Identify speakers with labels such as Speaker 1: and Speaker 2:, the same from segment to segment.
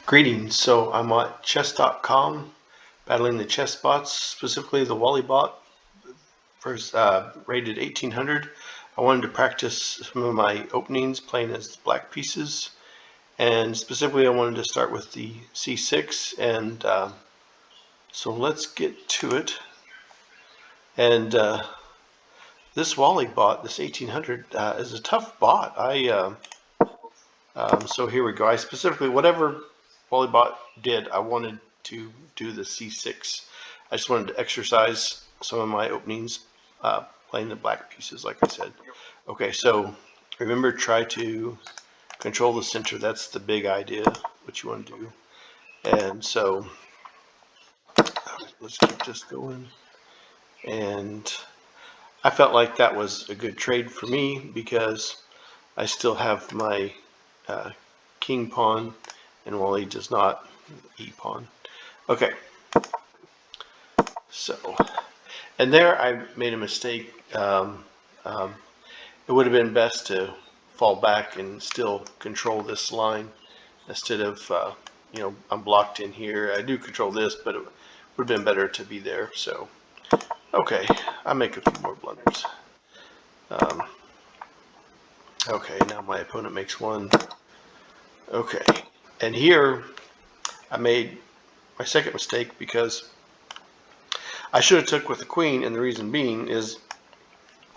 Speaker 1: Greetings. So I'm at chess.com battling the chess bots, specifically the WALLY bot, first rated 1800. I wanted to practice some of my openings playing as black pieces, and specifically I wanted to start with the c6, and so let's get to it. And this WALLY bot, this 1800, is a tough bot. So here we go. I specifically, whatever WALLY did, I wanted to do the c6. I just wanted to exercise some of my openings, playing the black pieces, like I said. Okay, so remember, try to control the center. That's the big idea, what you want to do. And so let's keep this going. And I felt like that was a good trade for me because I still have my king pawn, and WALLY does not, e-pawn. Okay, so, and there I made a mistake. It would have been best to fall back and still control this line instead of, I'm blocked in here. I do control this, but it would have been better to be there. So, okay, I make a few more blunders. Okay, now my opponent makes one. Okay, and here I made my second mistake because I should have took with the queen, and the reason being is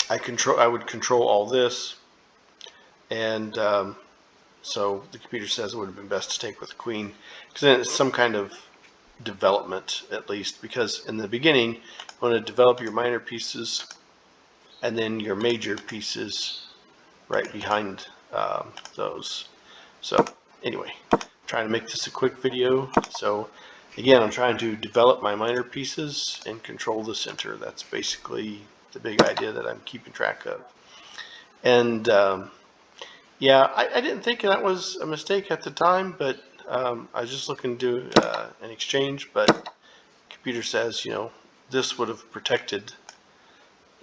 Speaker 1: I would control all this, and so the computer says it would have been best to take with the queen, because then it's some kind of development at least, because in the beginning you want to develop your minor pieces and then your major pieces right behind those. So anyway, I'm trying to make this a quick video. So again, I'm trying to develop my minor pieces and control the center. That's basically the big idea that I'm keeping track of. And yeah, I didn't think that was a mistake at the time, but I was just looking to do an exchange, but computer says, this would have protected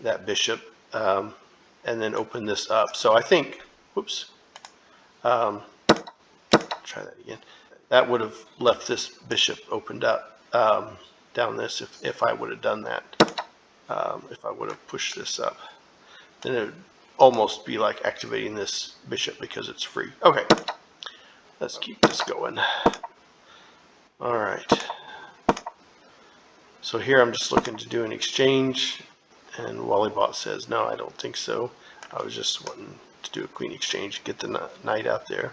Speaker 1: that bishop, and then open this up. So I think, whoops, try that again. That would have left this bishop opened up down this if I would have done that. If I would have pushed this up, then it would almost be like activating this bishop because it's free. Okay, let's keep this going. All right. So here I'm just looking to do an exchange, and WALLYBot says, no, I don't think so. I was just wanting to do a queen exchange, get the knight out there.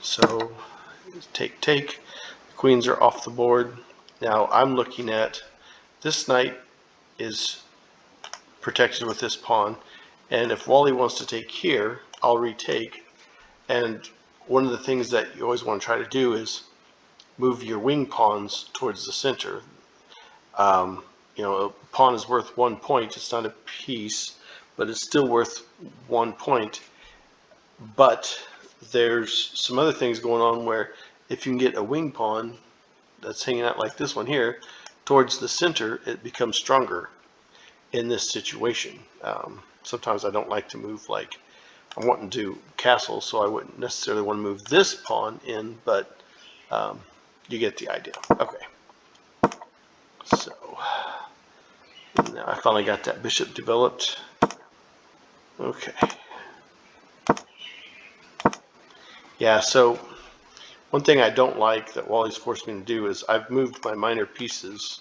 Speaker 1: So take. The queens are off the board. Now I'm looking at this knight is protected with this pawn, and if WALLY wants to take here, I'll retake. And one of the things that you always want to try to do is move your wing pawns towards the center. A pawn is worth 1 point. It's not a piece, but it's still worth 1 point. But there's some other things going on where if you can get a wing pawn that's hanging out like this one here towards the center, it becomes stronger in this situation. Sometimes I don't like to move, like I'm wanting to castle, so I wouldn't necessarily want to move this pawn in, but you get the idea. Okay, so now I finally got that bishop developed. Okay. Yeah, so one thing I don't like that Wally's forced me to do is I've moved my minor pieces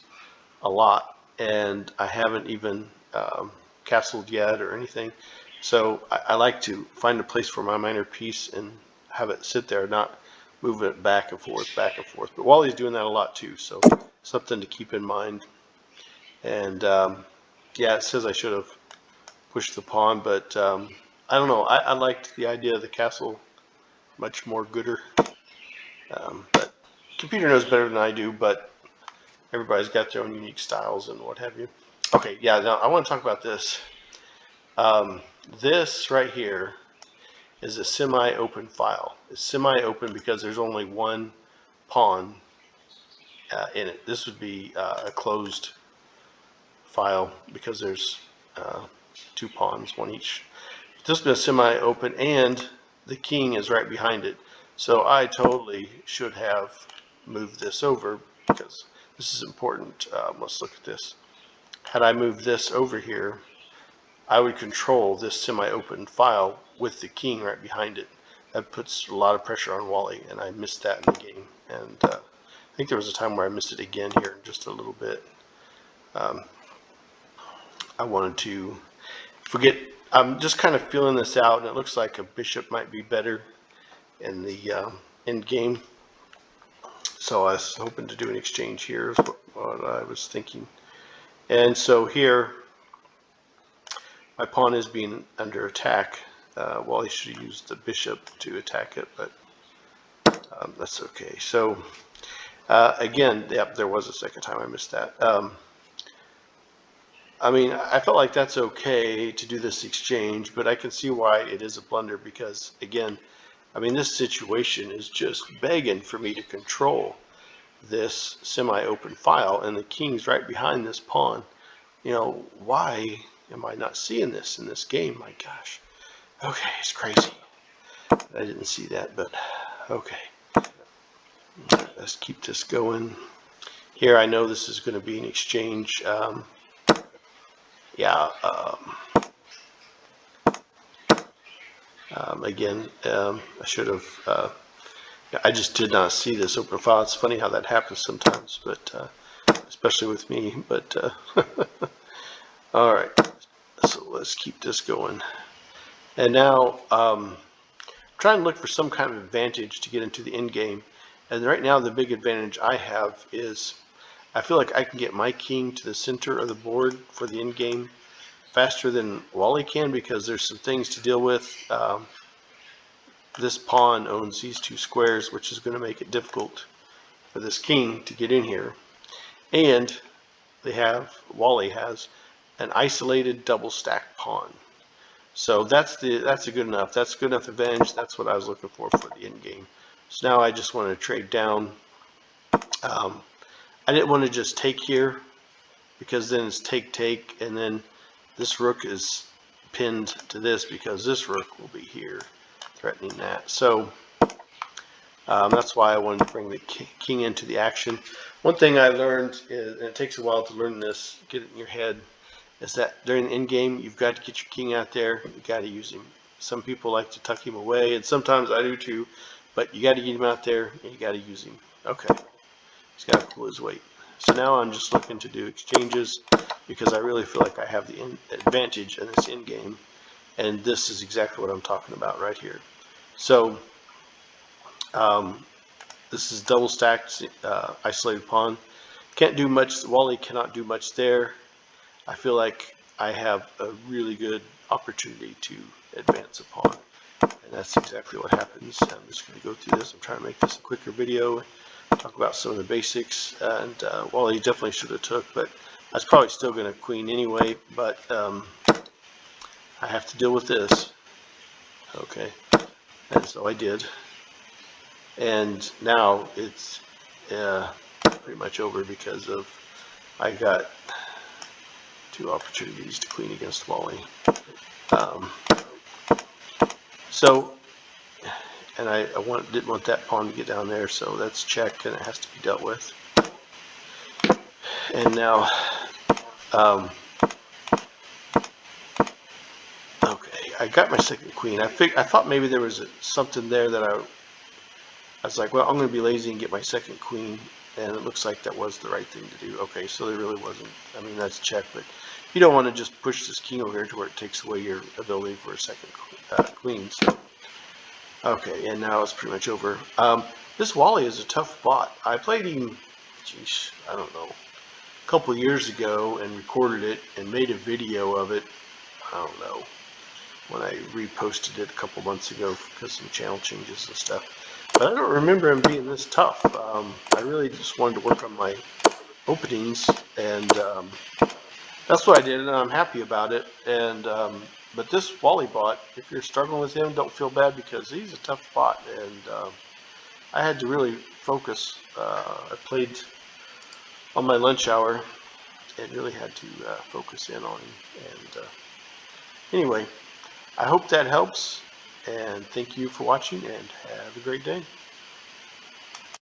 Speaker 1: a lot, and I haven't even castled yet or anything. So I like to find a place for my minor piece and have it sit there, not move it back and forth, back and forth. But Wally's doing that a lot too, so something to keep in mind. And yeah, it says I should have pushed the pawn, but I don't know. I liked the idea of the castle much more gooder. But computer knows better than I do, but everybody's got their own unique styles and what have you. Okay, yeah, now I want to talk about this. This right here is a semi-open file. It's semi-open because there's only one pawn in it. This would be a closed file because there's 2 pawns, one each. This has been semi-open, and the king is right behind it. So I totally should have moved this over because this is important. Let's look at this. Had I moved this over here, I would control this semi-open file with the king right behind it. That puts a lot of pressure on Wally, and I missed that in the game. And I think there was a time where I missed it again here in just a little bit. I wanted to forget. I'm just kind of feeling this out, and it looks like a bishop might be better in the end game. So I was hoping to do an exchange here, is what I was thinking. And so here, my pawn is being under attack. Wally should have used the bishop to attack it, but that's okay. So again, yep, there was a second time I missed that. I mean, I felt like that's okay to do this exchange, but I can see why it is a blunder because, again, I mean, this situation is just begging for me to control this semi-open file, and the king's right behind this pawn. You know, why am I not seeing this in this game? My gosh. Okay, it's crazy. I didn't see that, but okay. Let's keep this going. Here, I know this is going to be an exchange. Again, I should have. I just did not see this open file. It's funny how that happens sometimes, but especially with me. But all right, so let's keep this going. And now, try and look for some kind of advantage to get into the end game. And right now, the big advantage I have is I feel like I can get my king to the center of the board for the end game faster than Wally can because there's some things to deal with. This pawn owns these two squares, which is going to make it difficult for this king to get in here. And Wally has an isolated double stacked pawn. So that's a good enough advantage. That's what I was looking for the end game. So now I just want to trade down. I didn't want to just take here because then it's take, and then this rook is pinned to this because this rook will be here threatening that. So that's why I wanted to bring the king into the action. One thing I learned is, and it takes a while to learn this, get it in your head, is that during the end game, you've got to get your king out there. You got to use him. Some people like to tuck him away, and sometimes I do too. But you got to get him out there, and you got to use him. Okay, he's got to pull his weight. So now I'm just looking to do exchanges because I really feel like I have the advantage in this end game, and this is exactly what I'm talking about right here. So this is double stacked, isolated pawn. Can't do much. Wally cannot do much there. I feel like I have a really good opportunity to advance a pawn, and that's exactly what happens. I'm just going to go through this. I'm trying to make this a quicker video, talk about some of the basics, and Wally definitely should have took, but I was probably still going to queen anyway, but I have to deal with this. Okay, and so I did, and now it's pretty much over because of I got two opportunities to queen against Wally. And I didn't want that pawn to get down there, so that's check, and it has to be dealt with. And now, okay, I got my second queen. I thought maybe there was something there that I was like, well, I'm going to be lazy and get my second queen, and it looks like that was the right thing to do. Okay, so there really wasn't. I mean, that's check, but you don't want to just push this king over here to where it takes away your ability for a second queen. So, okay, and now it's pretty much over. This Wally is a tough bot. I played him, geez, I don't know, a couple years ago and recorded it and made a video of it. I don't know, when I reposted it a couple months ago because some channel changes and stuff. But I don't remember him being this tough. I really just wanted to work on my openings, and that's what I did, and I'm happy about it. And but this Wally bot, if you're struggling with him, don't feel bad because he's a tough bot, and I had to really focus. I played on my lunch hour and really had to focus in on him. And anyway, I hope that helps. And thank you for watching, and have a great day.